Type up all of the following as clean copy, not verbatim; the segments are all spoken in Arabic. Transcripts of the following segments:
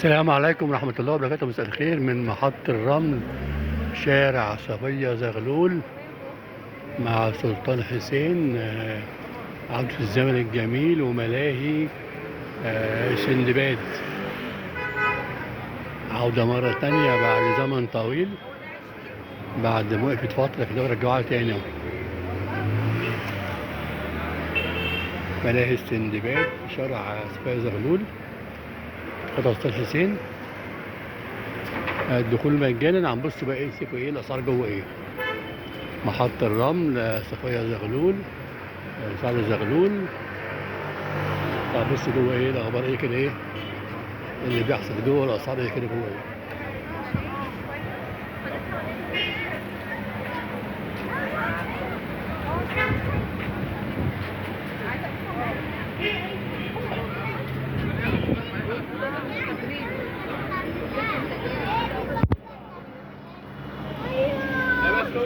السلام عليكم ورحمة الله وبركاته. مساء الخير من محطة الرمل، شارع صفية زغلول مع سلطان حسين. عودة الزمن الجميل وملاهي سندباد. عودة مرة تانية بعد زمن طويل، بعد ما وقفت فترة كده ورجعوها تاني. ملاهي السندباد شارع صفية زغلول، قطع سلطان حسين. الدخول مجانا. هنبص بقى ايه الاسعار جوه ايه. محطة الرمل، صفية زغلول، سعد زغلول. هنبص جوه ايه الاخبار، ايه كده، ايه اللي بيحصل جوه، الاسعار ايه كده جوه ايه.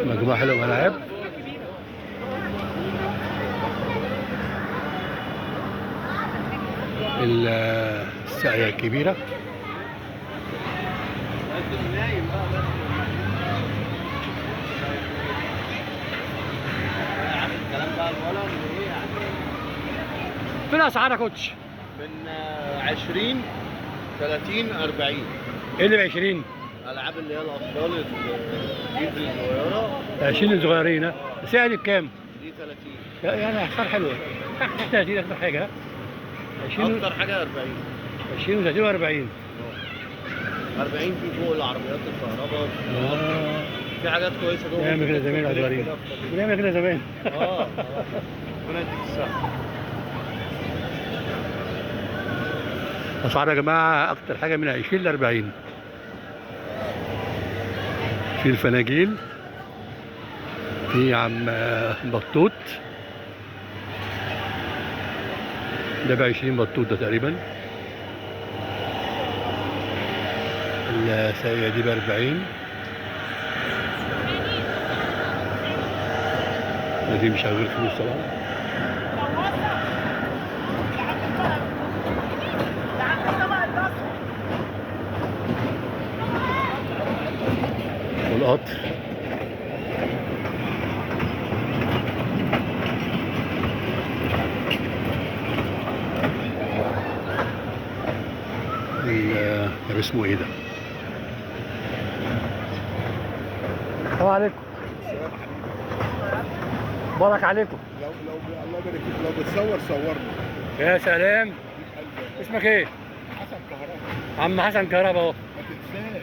مجموعة حلوة ملاعب. الساقية الكبيرة. فين اسعار يا كوتش؟ من 20 30 40. ايه اللي ب 20؟ العاب اللي هي الاطفال الجيز الصغيره. 20 الصغيرين. ها الساعة دي بكام؟ دي 30. يعني اسعار حلوة. 30 اكتر حاجة. 20 اكتر حاجه 40. 20 و30 و40. 40 في فوق العربيات الكهرباء. في حاجات كويسه جوه. نعمل كده زمان يا صغيرين، بنعمل كده زمان. ربنا يديك الصحه. اسعار يا جماعه اكتر حاجه من 20 ل 40. في الفناجيل، في عم بطوط ده ب 20 بطوط ده تقريبا. الساقية دي ب 40. دي مش هغير فلوس طبعا. والقطر اسمه ايه ده؟ السلام عليكم. بارك عليكم. لو الله يبارك فيك، لو بتصور صورني. يا سلام. اسمك ايه؟ حسن كهرباء. عم حسن كهرباء اهو. ما تنساش.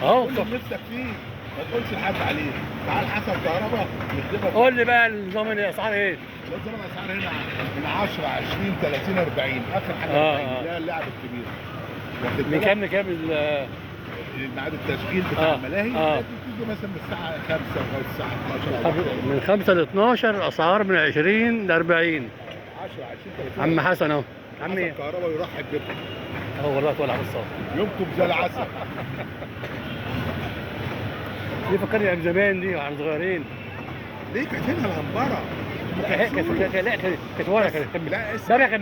اهو كل اللي نفسك فيه ما تقولش لحد عليه. تعال حسن كهرباء يخدمك. قول لي بقى النظام الاسعار ايه؟ نظام الاسعار هنا من 10 20 30 40 اخر حاجه 40 اللي هي اللعبه الكبيره. من كام لكام ميعاد التشغيل بتاع الملاهي؟ بتيجي مثلا من الساعه 5 لغايه الساعه 12. من 5 ل 12. اسعار من 20 ل 40. 10 20 30. عم حسن اهو. عم ايه؟ حسن كهرباء يرحب بكم. اهو والله طالع في الصوت. يومكم زي العسل. دي فكرني ايام زمان، دي واحنا صغيرين. ليه كانت هنا الهمبره؟ لا كانت ورا. كان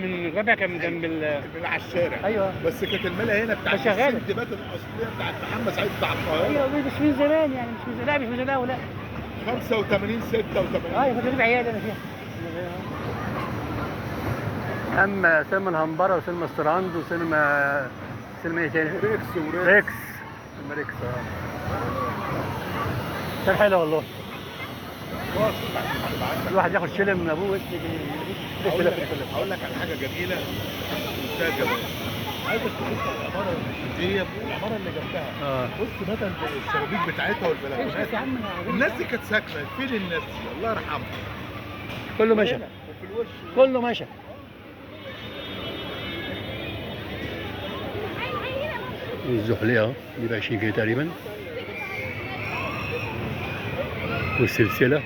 من جنب من على الشارع. ايوه بس كانت الملا هنا بتاعت السندبات الاصليه بتاعت محمد سعيد بتاع القاهره. ايوه مش من زمان يعني، مش من زمان، لا مش من زمان ولا 85 86. ايوه كنت بجيب عيال انا فيها. اما سينما الهمبره وسينما ستراند وسينما ايه تاني؟ ريكس. سينما ريكس. كان حلو والله. الواحد ياخد شلم من ابوه. اقول لك على حاجه جميله منتهى الجمال. عايزك تبص على العماره دي، العماره اللي جنبها. بص مثلا الشبابيك بتاعتها والبلكونات. الناس دي كانت ساكنه فين؟ الناس دي الله يرحمها. كله مشى. وفي الوش كله مشى. الزحلية اهو دي ب 20 جنيه تقريبا. والسلسلة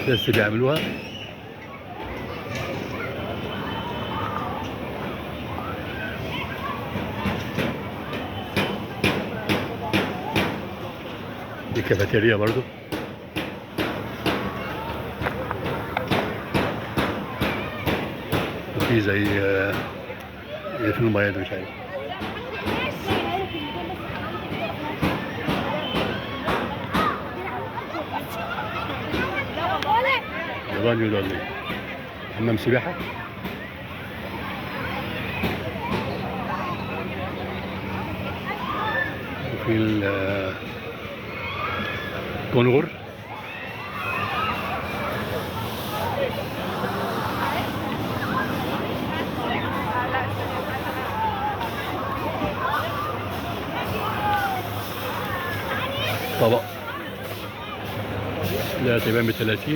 لسه بيعملوها. دي كافيتيريا برضو. في زي في المياه مش عارف. ياباني ولا ايه؟ حمام سباحة. وفي الكونغر. طبق لا تبان ب30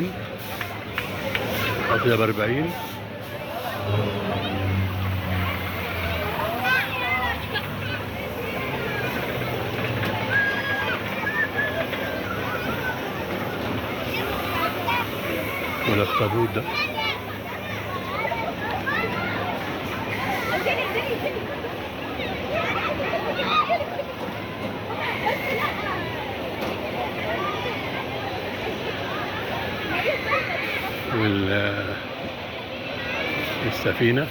أو ب40. والاخطبوط ده والسفينة.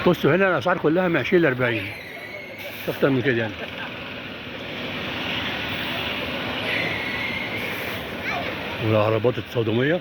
بصوا هنا الأسعار كلها من 20 ل 40، مش أكتر من كده يعني. والعربات التصادمية.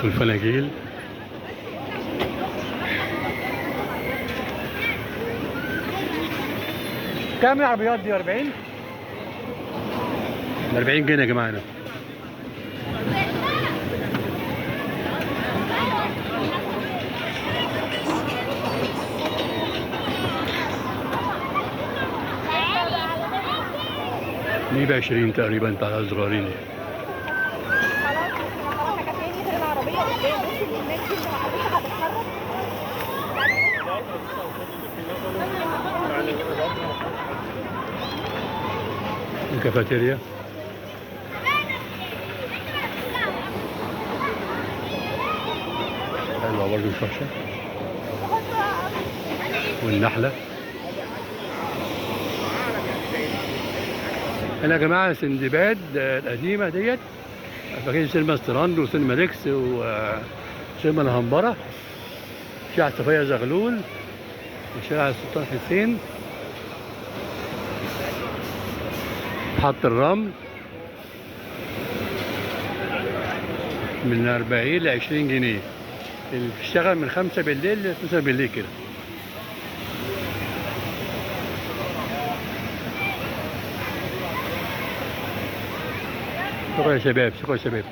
والفناجيل. كام العربيات دي؟ 40؟ 40 جنيه يا جماعه هنا. دي ب20 تقريبا بتاع الصغيرين. الكافيتيريا. حلوة برضه الفرشة. والنحلة. هنا يا جماعة سندباد القديمة ديت، فاكرين سينما ستراند وسينما ديكس وسينما الهمبرة، شارع صفية زغلول وشارع السلطان حسين، محطة الرمل. من 40 ل 20 جنيه، اللي بتشتغل من 5 بالليل ل 12 بالليل كده. شكرا يا شباب، شكرا يا شباب.